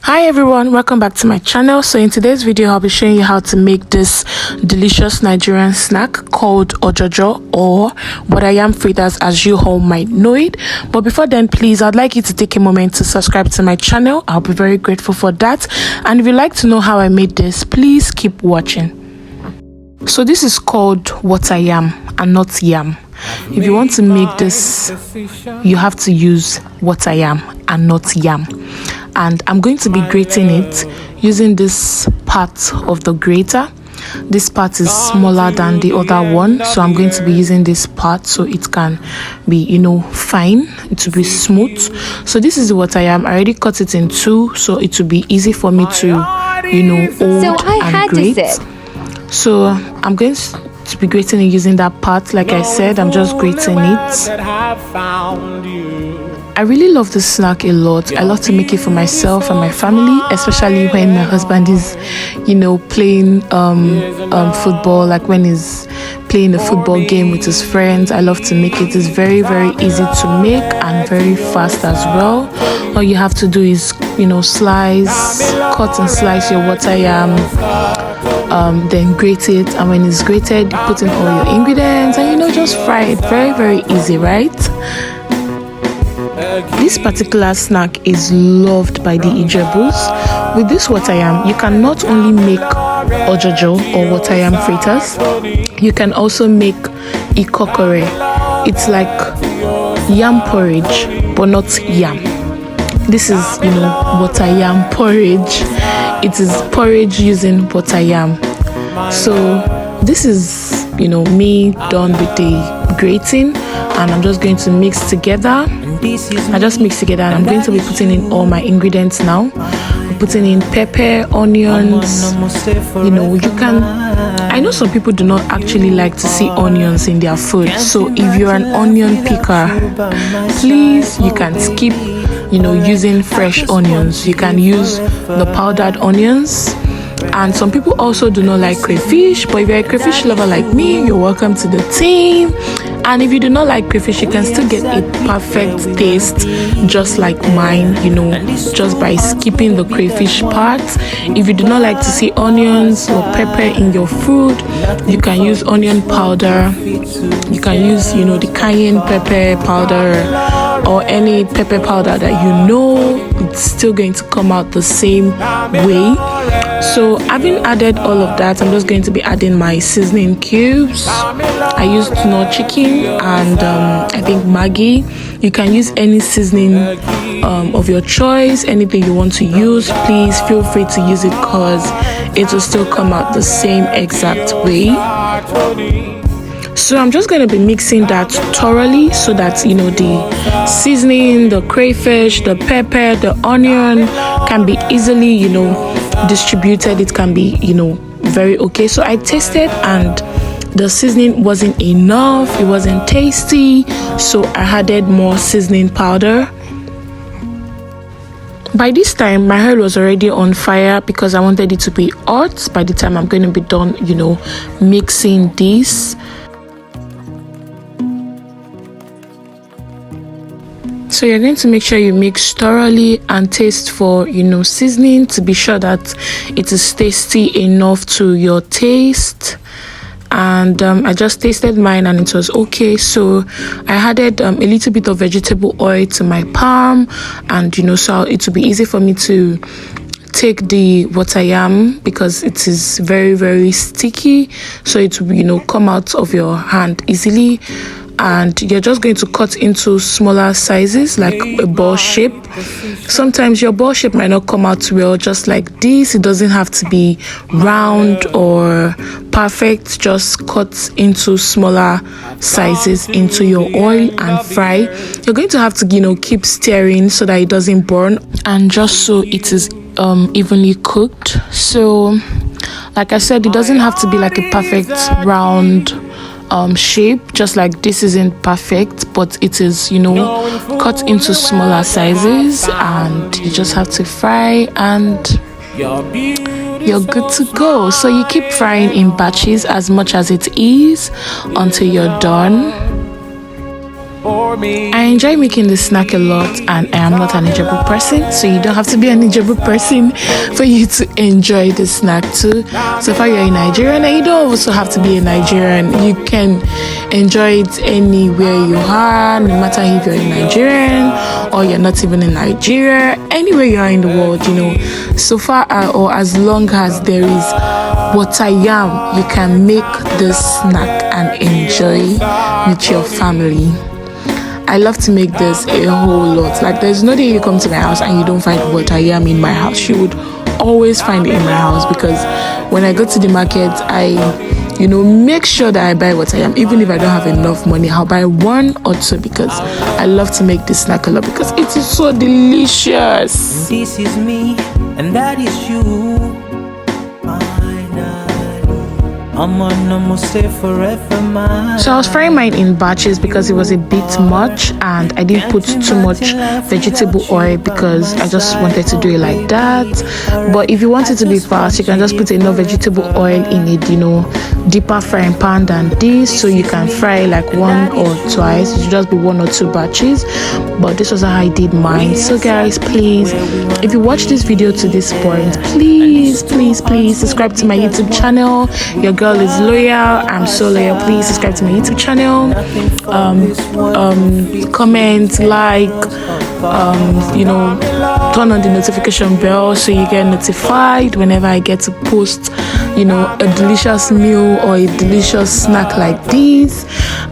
Hi everyone, welcome back to my channel. So in today's video I'll be showing you how to make this delicious Nigerian snack called Ojojo, or yam fritters as you all might know it. But before then, please, I'd like you to take a moment to subscribe to my channel. I'll be very grateful for that. And if you'd like to know how I made this, please keep watching. So this is called yam and not yam. If you want to make this, you have to use yam and not yam. And I'm going to be grating it using this part of the grater. This part is smaller than the other one, so I'm going to be using this part so it can be, fine. It will be smooth. So this is the yam. I already cut it in two, so it will be easy for me to, hold and grate. So I'm going to be grating it using that part. Like I said, I'm just grating it. I really love this snack a lot. I love to make it for myself and my family, especially when my husband is, playing football, like when he's playing a football game with his friends. I love to make it. It's very, very easy to make and very fast as well. All you have to do is, cut and slice your yam, then grate it, and when it's grated, you put in all your ingredients and just fry it. Very, very easy, right? This particular snack is loved by the Ijebus. With this yam, you can not only make ojojo or yam fritters, you can also make ikokore. It's like yam porridge, but not yam. This is, yam porridge. It is porridge using yam. So this is, me done with the grating, and I'm just going to mix together. I just mix together, and I'm going to be putting in all my ingredients now. I'm putting in pepper, onions. I know some people do not actually like to see onions in their food. So if you're an onion picker, please, you can skip using fresh onions. You can use the powdered onions. And some people also do not like crayfish, but if you're a crayfish lover like me, you're welcome to the team. And if you do not like crayfish, you can still get a perfect taste just like mine, just by skipping the crayfish part. If you do not like to see onions or pepper in your food, you can use onion powder. You can use, the cayenne pepper powder or any pepper powder that it's still going to come out the same way. So having added all of that, I'm just going to be adding my seasoning cubes. I used chicken and I think Maggi. You can use any seasoning of your choice, anything you want to use. Please feel free to use it because it will still come out the same exact way. So I'm just going to be mixing that thoroughly so that the seasoning, the crayfish, the pepper, the onion can be easily distributed. It can be very okay. So I tasted and the seasoning wasn't enough. It wasn't tasty, so I added more seasoning powder. By this time, my hair was already on fire because I wanted it to be hot by the time I'm going to be done, mixing this. So you're going to make sure you mix thoroughly and taste for, seasoning to be sure that it is tasty enough to your taste. And I just tasted mine and it was okay. So I added a little bit of vegetable oil to my palm, and so it will be easy for me to take the yam because it is very, very sticky. So it will come out of your hand easily. And you're just going to cut into smaller sizes, like a ball shape. Sometimes your ball shape might not come out well just like this. It doesn't have to be round or perfect. Just cut into smaller sizes into your oil and fry. You're going to have to keep stirring so that it doesn't burn, and just so it is evenly cooked. So like I said, it doesn't have to be like a perfect round shape, just like this isn't perfect, but it is cut into smaller sizes, and you just have to fry and you're good to go. So you keep frying in batches as much as it is until you're done. I enjoy making this snack a lot, and I am not an Ijebu person, so you don't have to be an Ijebu person for you to enjoy the snack too. So far you're a Nigerian, and you don't also have to be a Nigerian. You can enjoy it anywhere you are, no matter if you're a Nigerian or you're not even in Nigeria, anywhere you are in the world, you know. So far or as long as there is water yam, you can make this snack and enjoy with your family. I love to make this a whole lot. Like, there's no day you come to my house and you don't find water yam in my house. You would always find it in my house, because when I go to the market, I make sure that I buy water yam. Even if I don't have enough money, I'll buy one or two, because I love to make this snack a lot, because it is so delicious. This is me and that is you. So I was frying mine in batches because it was a bit much, and I didn't put too much vegetable oil because I just wanted to do it like that. But if you want it to be fast, you can just put enough vegetable oil in it, deeper frying pan than this, so you can fry like one or twice. It should just be one or two batches, but this was how I did mine. So guys, please, if you watch this video to this point, please subscribe to my YouTube channel. Your girl is loyal. I'm so loyal. Please subscribe to my YouTube channel. Comment, like, turn on the notification bell so you get notified whenever I get to post a delicious meal or a delicious snack like this.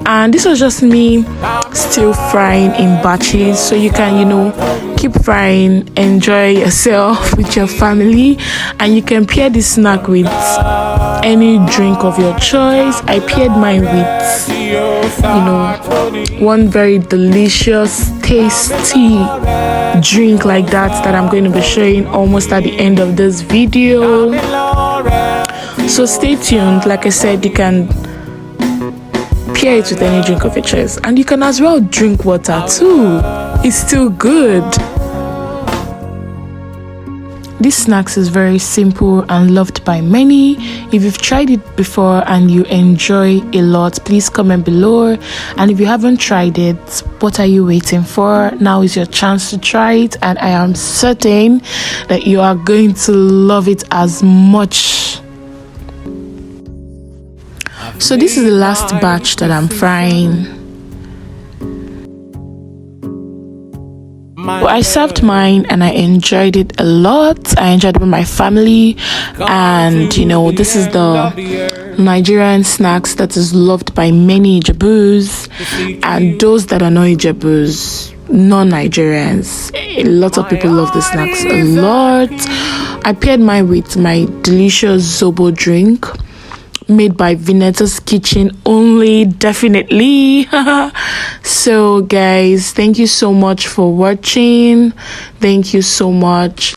And this was just me still frying in batches, so you can keep frying, enjoy yourself with your family, and you can pair this snack with any drink of your choice. I paired mine with one very delicious, tasty drink like that I'm going to be showing almost at the end of this video. So stay tuned. Like I said, you can pair it with any drink of your choice, and you can as well drink water too. It's still good. This snacks is very simple and loved by many. If you've tried it before and you enjoy a lot, please comment below. And if you haven't tried it, what are you waiting for? Now is your chance to try it, and I am certain that you are going to love it as much. So this is the last batch that I'm frying. Well, I served mine and I enjoyed it a lot. I enjoyed it with my family, and this is the Nigerian snacks that is loved by many Ijebus and those that are not Ijebus, non-Nigerians. A lot of people love the snacks a lot. I paired mine with my delicious Zobo drink made by Vinetta's Kitchen only, definitely. So guys, thank you so much for watching. Thank you so much.